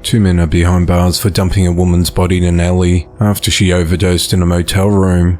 Two men are behind bars for dumping a woman's body in an alley after she overdosed in a motel room.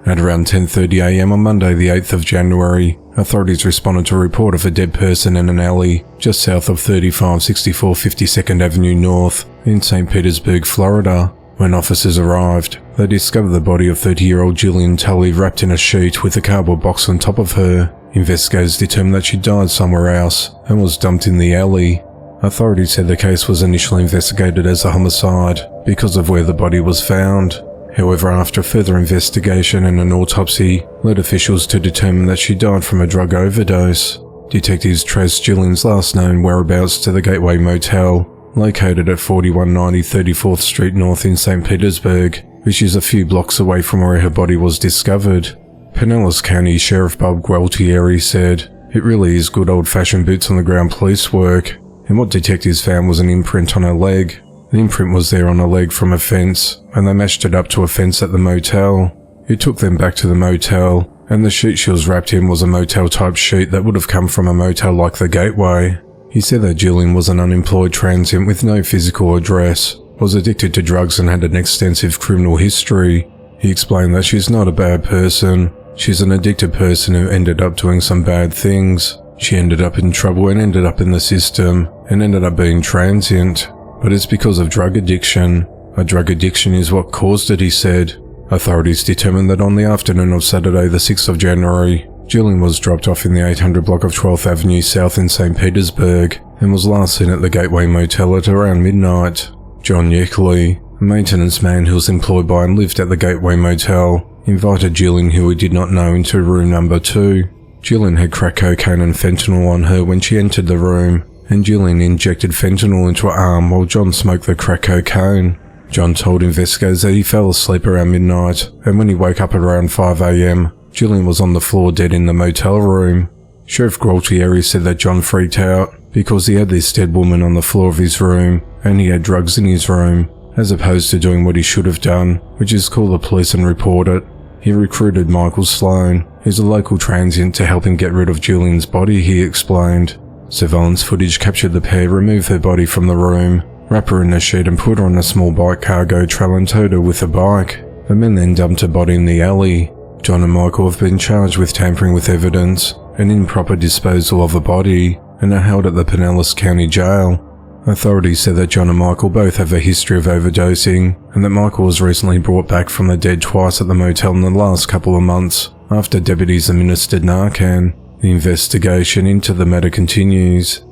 At around 10:30 a.m. on Monday the 8th of January, authorities responded to a report of a dead person in an alley just south of 3564 52nd Avenue North in St. Petersburg, Florida. When officers arrived, they discovered the body of 30-year-old Gillian Tully wrapped in a sheet with a cardboard box on top of her. Investigators determined that she died somewhere else and was dumped in the alley. Authorities said the case was initially investigated as a homicide because of where the body was found. However, after further investigation and an autopsy led officials to determine that she died from a drug overdose. Detectives traced Gillian's last known whereabouts to the Gateway Motel, located at 4190 34th Street North in St. Petersburg, which is a few blocks away from where her body was discovered. Pinellas County Sheriff Bob Gualtieri said, "It really is good old-fashioned boots-on-the-ground police work," and what detectives found was an imprint on her leg. The imprint was there on a leg from a fence, and they matched it up to a fence at the motel. It took them back to the motel, and the sheet she was wrapped in was a motel-type sheet that would have come from a motel like the Gateway. He said that Gillian was an unemployed transient with no physical address, was addicted to drugs and had an extensive criminal history. He explained that she's not a bad person. She's an addicted person who ended up doing some bad things. She ended up in trouble and ended up in the system, and ended up being transient. But it's because of drug addiction. A drug addiction is what caused it, he said. Authorities determined that on the afternoon of Saturday the 6th of January, Gillian was dropped off in the 800 block of 12th Avenue South in St. Petersburg, and was last seen at the Gateway Motel at around midnight. John Yeckley, a maintenance man who was employed by and lived at the Gateway Motel, invited Gillian, who he did not know, into room number 2. Gillian had crack cocaine and fentanyl on her when she entered the room, and Gillian injected fentanyl into her arm while John smoked the crack cocaine. John told investigators that he fell asleep around midnight, and when he woke up at around 5 a.m, Gillian was on the floor dead in the motel room. Sheriff Gualtieri said that John freaked out because he had this dead woman on the floor of his room, and he had drugs in his room, as opposed to doing what he should have done, which is call the police and report it. He recruited Michael Sloan, who's a local transient, to help him get rid of Gillian's body, he explained. Surveillance footage captured the pair remove her body from the room, wrap her in a sheet and put her on a small bike cargo trailer and towed her with a bike. The men then dumped her body in the alley. John and Michael have been charged with tampering with evidence and improper disposal of a body, and are held at the Pinellas County Jail. Authorities said that John and Michael both have a history of overdosing, and that Michael was recently brought back from the dead twice at the motel in the last couple of months after deputies administered Narcan. The investigation into the matter continues.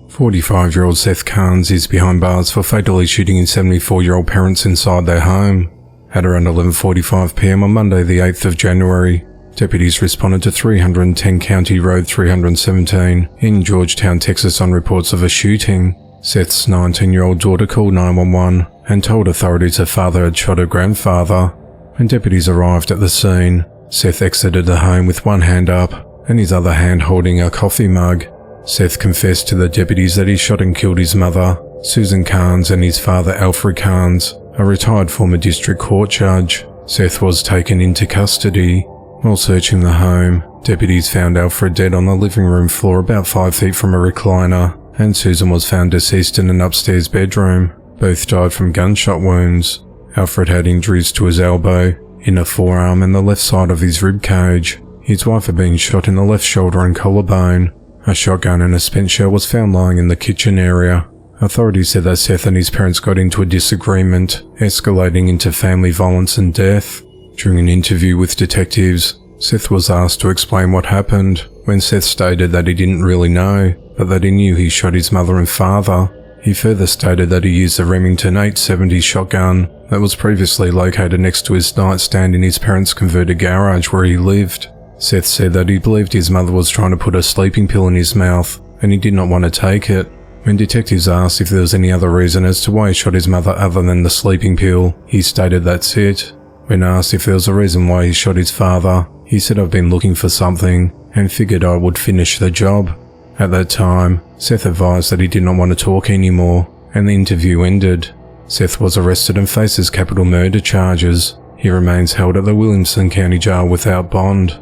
45-year-old Seth Carnes is behind bars for fatally shooting his 74-year-old parents inside their home. At around 11:45 p.m. on Monday the 8th of January, deputies responded to 310 County Road 317 in Georgetown, Texas on reports of a shooting. Seth's 19-year-old daughter called 911 and told authorities her father had shot her grandfather. When deputies arrived at the scene, Seth exited the home with one hand up and his other hand holding a coffee mug. Seth confessed to the deputies that he shot and killed his mother, Susan Carnes, and his father, Alfred Carnes, a retired former district court judge. Seth was taken into custody. While searching the home, deputies found Alfred dead on the living room floor about 5 feet from a recliner, and Susan was found deceased in an upstairs bedroom. Both died from gunshot wounds. Alfred had injuries to his elbow, inner forearm, and the left side of his rib cage. His wife had been shot in the left shoulder and collarbone. A shotgun and a spent shell was found lying in the kitchen area. Authorities said that Seth and his parents got into a disagreement, escalating into family violence and death. During an interview with detectives, Seth was asked to explain what happened, when Seth stated that he didn't really know, but that he knew he shot his mother and father. He further stated that he used the Remington 870 shotgun that was previously located next to his nightstand in his parents' converted garage where he lived. Seth said that he believed his mother was trying to put a sleeping pill in his mouth, and he did not want to take it. When detectives asked if there was any other reason as to why he shot his mother other than the sleeping pill, he stated that's it. When asked if there was a reason why he shot his father, he said, "I've been looking for something, and figured I would finish the job." At that time, Seth advised that he did not want to talk anymore, and the interview ended. Seth was arrested and faces capital murder charges. He remains held at the Williamson County Jail without bond.